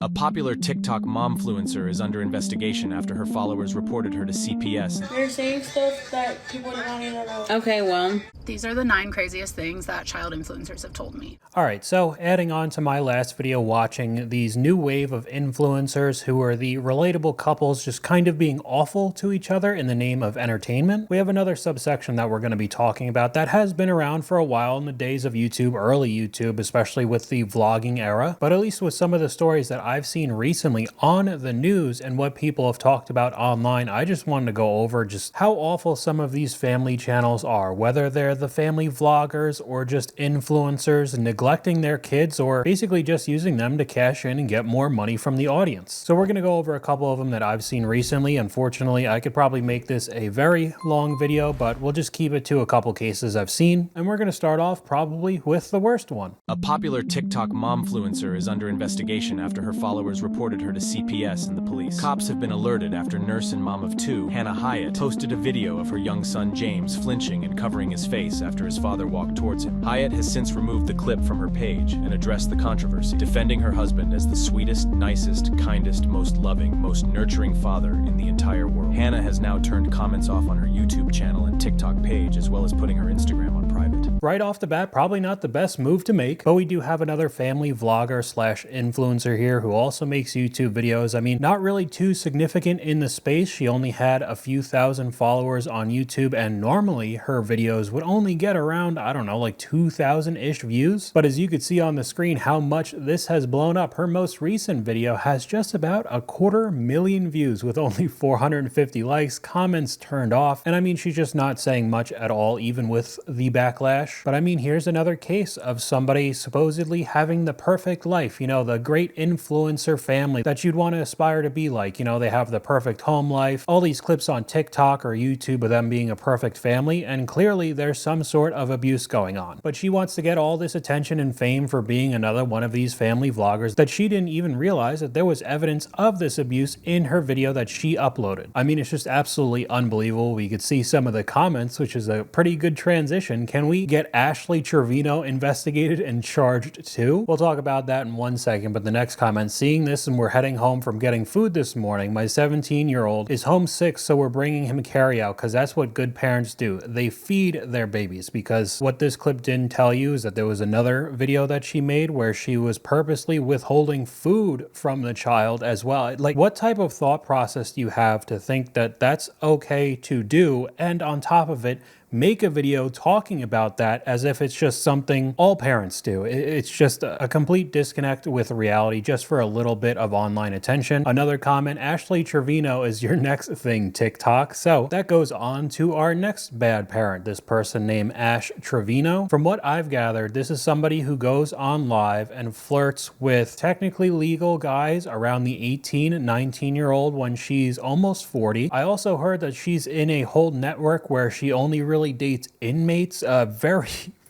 A popular TikTok momfluencer is under investigation after her followers reported her to CPS. You're saying stuff that people don't want to know. Okay, well. These are the 9 craziest things that child influencers have told me. Alright, so adding on to my last video, watching these new wave of influencers who are the relatable couples just kind of being awful to each other in the name of entertainment, we have another subsection that we're going to be talking about that has been around for a while in the days of YouTube, early YouTube, especially with the vlogging era, but at least with some of the stories that I've seen recently on the news and what people have talked about online, I just wanted to go over just how awful some of these family channels are, whether they're the family vloggers or just influencers neglecting their kids or basically just using them to cash in and get more money from the audience. So we're going to go over a couple of them that I've seen recently. Unfortunately, I could probably make this a very long video, but we'll just keep it to a couple cases I've seen. And we're going to start off probably with the worst one. A popular TikTok momfluencer is under investigation after her followers reported her to CPS and the police. Cops have been alerted after nurse and mom of 2, Hannah Hyatt, posted a video of her young son James flinching and covering his face after his father walked towards him. Hyatt has since removed the clip from her page and addressed the controversy, defending her husband as the sweetest, nicest, kindest, most loving, most nurturing father in the entire world. Hannah has now turned comments off on her YouTube channel and TikTok page, as well as putting her Instagram on private. Right off the bat, probably not the best move to make, but we do have another family vlogger slash influencer here who also makes YouTube videos. I mean, not really too significant in the space. She only had a few thousand followers on YouTube, and normally her videos would only get around, I don't know, like 2,000-ish views. But as you could see on the screen how much this has blown up, her most recent video has just about 250,000 views with only 450 likes, comments turned off, and I mean, she's just not saying much at all, even with the backlash. But I mean, here's another case of somebody supposedly having the perfect life, you know, the great influencer family that you'd want to aspire to be like. You know, they have the perfect home life, all these clips on TikTok or YouTube of them being a perfect family, and clearly there's some sort of abuse going on. But she wants to get all this attention and fame for being another one of these family vloggers that she didn't even realize that there was evidence of this abuse in her video that she uploaded. I mean, it's just absolutely unbelievable. We could see some of the comments, which is a pretty good transition. Can we get Ashley Trevino investigated and charged too? We'll talk about that in 1 second, but the next comment, seeing this and we're heading home from getting food this morning. My 17-year-old is homesick, so we're bringing him carry out because that's what good parents do. They feed their babies, because what this clip didn't tell you is that there was another video that she made where she was purposely withholding food from the child as well. Like, what type of thought process do you have to think that that's okay to do, and on top of it, make a video talking about that as if it's just something all parents do? It's just a complete disconnect with reality just for a little bit of online attention. Another comment, Ashley Trevino is your next thing, TikTok. So that goes on to our next bad parent, this person named Ash Trevino. From what I've gathered, this is somebody who goes on live and flirts with technically legal guys around the 18, 19-year-old when she's almost 40. I also heard that she's in a whole network where she only really dates inmates.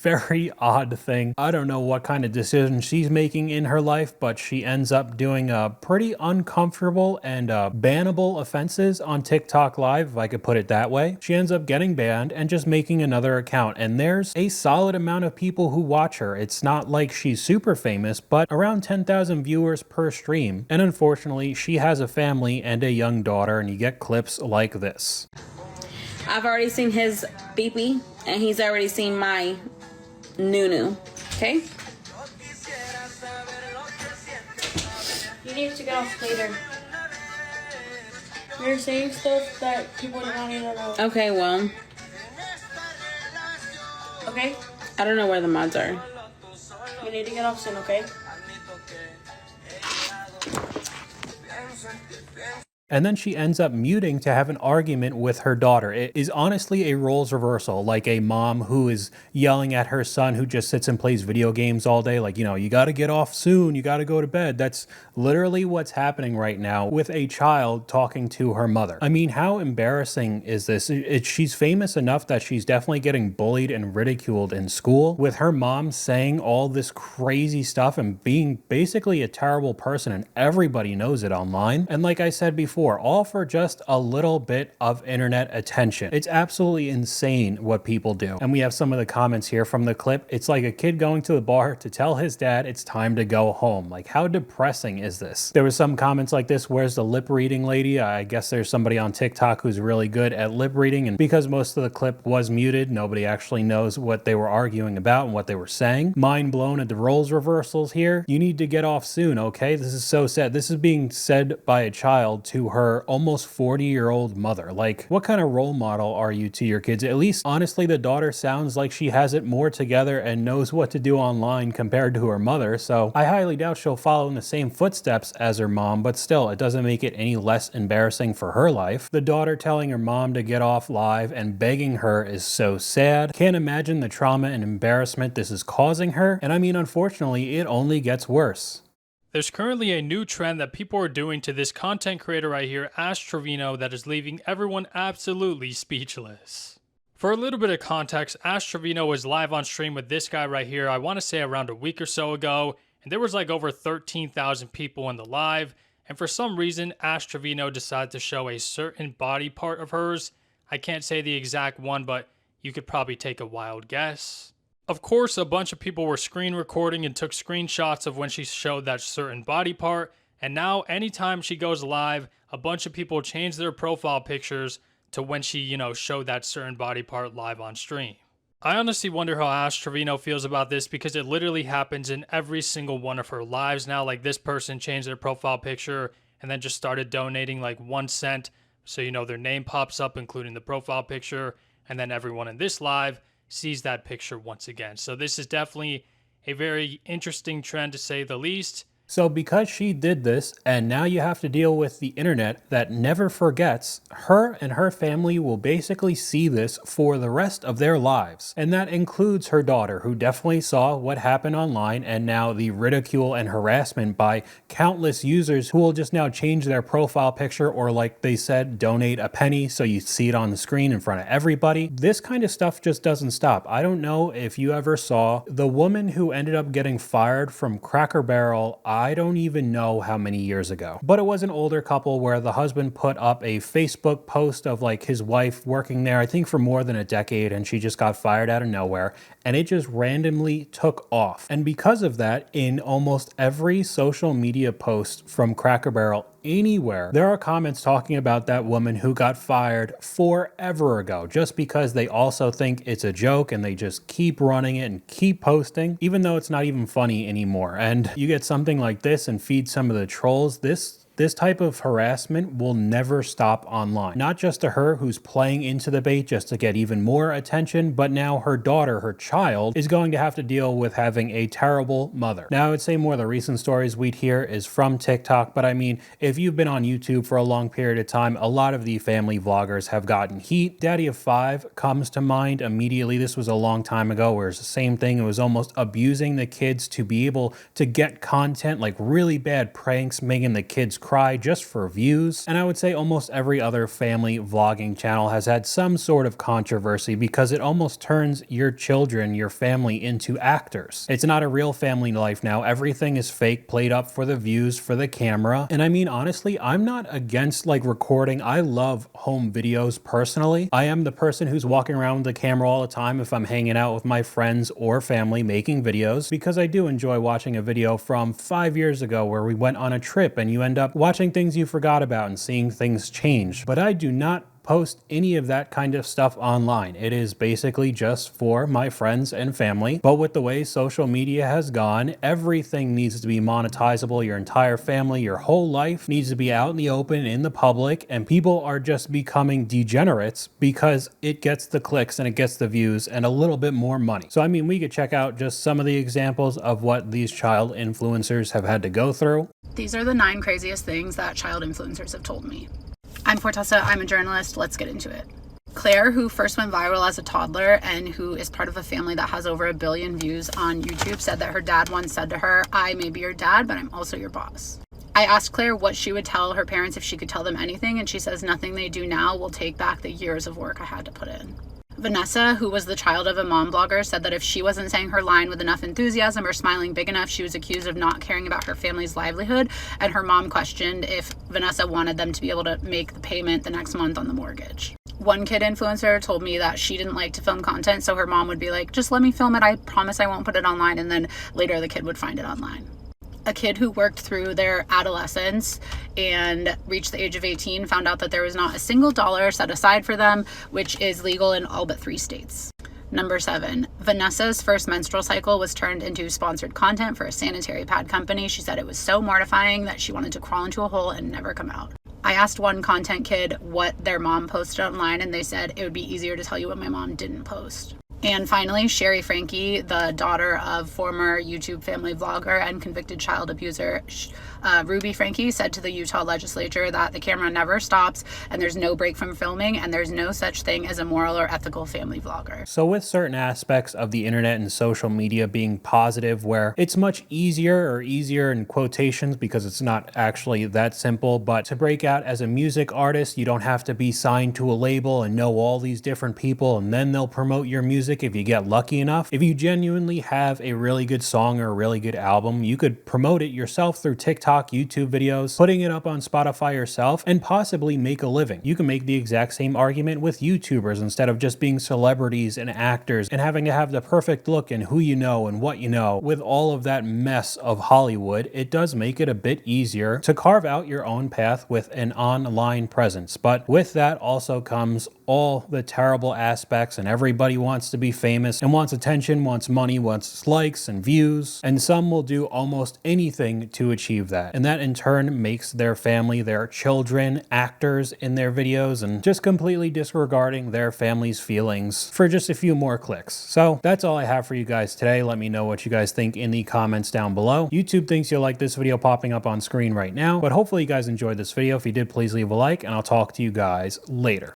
Very odd thing. I don't know what kind of decision she's making in her life, but she ends up doing pretty uncomfortable and bannable offenses on TikTok Live, if I could put it that way. She ends up getting banned and just making another account, and there's a solid amount of people who watch her. It's not like she's super famous, but around 10,000 viewers per stream. And unfortunately, she has a family and a young daughter, and you get clips like this. I've already seen his beepee, and he's already seen my Nunu. Okay? You need to get off later. You're saying stuff that people don't want to know. Okay, well. Okay? I don't know where the mods are. You need to get off soon, okay? And then she ends up muting to have an argument with her daughter. It is honestly a roles reversal, like a mom who is yelling at her son who just sits and plays video games all day, like, you know, you got to get off soon, you got to go to bed. That's literally what's happening right now with a child talking to her mother. I mean, how embarrassing is this? She's famous enough that she's definitely getting bullied and ridiculed in school, with her mom saying all this crazy stuff and being basically a terrible person, and everybody knows it online. And like I said before, before, all for just a little bit of internet attention. It's absolutely insane what people do. And we have some of the comments here from the clip. It's like a kid going to the bar to tell his dad it's time to go home. Like, how depressing is this? There was some comments like this, where's the lip reading lady? I guess there's somebody on TikTok who's really good at lip reading, and because most of the clip was muted, nobody actually knows what they were arguing about and what they were saying. Mind blown at the roles reversals here. You need to get off soon, okay? This is so sad. This is being said by a child to her almost 40-year-old mother. Like, what kind of role model are you to your kids? At least, honestly, the daughter sounds like she has it more together and knows what to do online compared to her mother, so I highly doubt she'll follow in the same footsteps as her mom, but still, it doesn't make it any less embarrassing for her life. The daughter telling her mom to get off live and begging her is so sad. Can't imagine the trauma and embarrassment this is causing her, and I mean, unfortunately, it only gets worse. There's currently a new trend that people are doing to this content creator right here, Ash Trevino, that is leaving everyone absolutely speechless. For a little bit of context, Ash Trevino was live on stream with this guy right here, I want to say around a week or so ago, and there was like over 13,000 people in the live, and for some reason, Ash Trevino decided to show a certain body part of hers. I can't say the exact one, but you could probably take a wild guess. Of course, a bunch of people were screen recording and took screenshots of when she showed that certain body part, and now anytime she goes live, a bunch of people change their profile pictures to when she, showed that certain body part live on stream. I honestly wonder how Ash Trevino feels about this, because it literally happens in every single one of her lives now. Like, this person changed their profile picture and then just started donating like 1 cent, so their name pops up including the profile picture, and then everyone in this live sees that picture once again. So this is definitely a very interesting trend, to say the least. So because she did this, and now you have to deal with the internet that never forgets, her and her family will basically see this for the rest of their lives. And that includes her daughter, who definitely saw what happened online, and now the ridicule and harassment by countless users who will just now change their profile picture, or like they said, donate a penny so you see it on the screen in front of everybody. This kind of stuff just doesn't stop. I don't know if you ever saw the woman who ended up getting fired from Cracker Barrel. I don't even know how many years ago, but it was an older couple where the husband put up a Facebook post of like his wife working there, I think for more than a decade, and she just got fired out of nowhere, and it just randomly took off. And because of that, in almost every social media post from Cracker Barrel anywhere, there are comments talking about that woman who got fired forever ago, just because they also think it's a joke and they just keep running it and keep posting, even though it's not even funny anymore. And you get something like this and feed some of the trolls. This type of harassment will never stop online. Not just to her, who's playing into the bait just to get even more attention, but now her daughter, her child, is going to have to deal with having a terrible mother. Now, I would say more of the recent stories we'd hear is from TikTok, but I mean, if you've been on YouTube for a long period of time, a lot of the family vloggers have gotten heat. Daddy of 5 comes to mind immediately. This was a long time ago, where it's the same thing. It was almost abusing the kids to be able to get content, like really bad pranks, making the kids cry just for views. And I would say almost every other family vlogging channel has had some sort of controversy, because it almost turns your children, your family, into actors. It's not a real family life now. Everything is fake, played up for the views, for the camera. And I mean, honestly, I'm not against like recording. I love home videos personally. I am the person who's walking around with the camera all the time if I'm hanging out with my friends or family making videos, because I do enjoy watching a video from 5 years ago where we went on a trip and you end up watching things you forgot about and seeing things change. But I do not post any of that kind of stuff online. It is basically just for my friends and family. But with the way social media has gone, everything needs to be monetizable. Your entire family, your whole life needs to be out in the open, in the public, and people are just becoming degenerates because it gets the clicks and it gets the views and a little bit more money. So I mean, we could check out just some of the examples of what these child influencers have had to go through. These are the 9 craziest things that child influencers have told me. I'm Fortessa, I'm a journalist, let's get into it. Claire, who first went viral as a toddler and who is part of a family that has over 1 billion views on YouTube, said that her dad once said to her, "I may be your dad, but I'm also your boss." I asked Claire what she would tell her parents if she could tell them anything, and she says nothing they do now will take back the years of work I had to put in. Vanessa, who was the child of a mom blogger, said that if she wasn't saying her line with enough enthusiasm or smiling big enough, she was accused of not caring about her family's livelihood, and her mom questioned if Vanessa wanted them to be able to make the payment the next month on the mortgage. One kid influencer told me that she didn't like to film content, so her mom would be like, just let me film it, I promise I won't put it online, and then later the kid would find it online. A kid who worked through their adolescence and reached the age of 18 found out that there was not a single dollar set aside for them, which is legal in all but 3 states. Number 7, Vanessa's first menstrual cycle was turned into sponsored content for a sanitary pad company. She said it was so mortifying that she wanted to crawl into a hole and never come out. I asked one content kid what their mom posted online, and they said it would be easier to tell you what my mom didn't post. And finally, Sherry Frankie, the daughter of former YouTube family vlogger and convicted child abuser Ruby Frankie, said to the Utah legislature that the camera never stops and there's no break from filming and there's no such thing as a moral or ethical family vlogger. So with certain aspects of the internet and social media being positive, where it's much easier in quotations because it's not actually that simple, but to break out as a music artist, you don't have to be signed to a label and know all these different people and then they'll promote your music if you get lucky enough. If you genuinely have a really good song or a really good album, you could promote it yourself through TikTok, YouTube videos, putting it up on Spotify yourself, and possibly make a living. You can make the exact same argument with YouTubers instead of just being celebrities and actors and having to have the perfect look and who you know and what you know. With all of that mess of Hollywood, it does make it a bit easier to carve out your own path with an online presence. But with that also comes all the terrible aspects, and everybody wants to be famous and wants attention, wants money, wants likes and views, and some will do almost anything to achieve that. And that in turn makes their family, their children, actors in their videos, and just completely disregarding their family's feelings for just a few more clicks. So that's all I have for you guys today. Let me know what you guys think in the comments down below. YouTube thinks you'll like this video popping up on screen right now, but hopefully you guys enjoyed this video. If you did, please leave a like, and I'll talk to you guys later.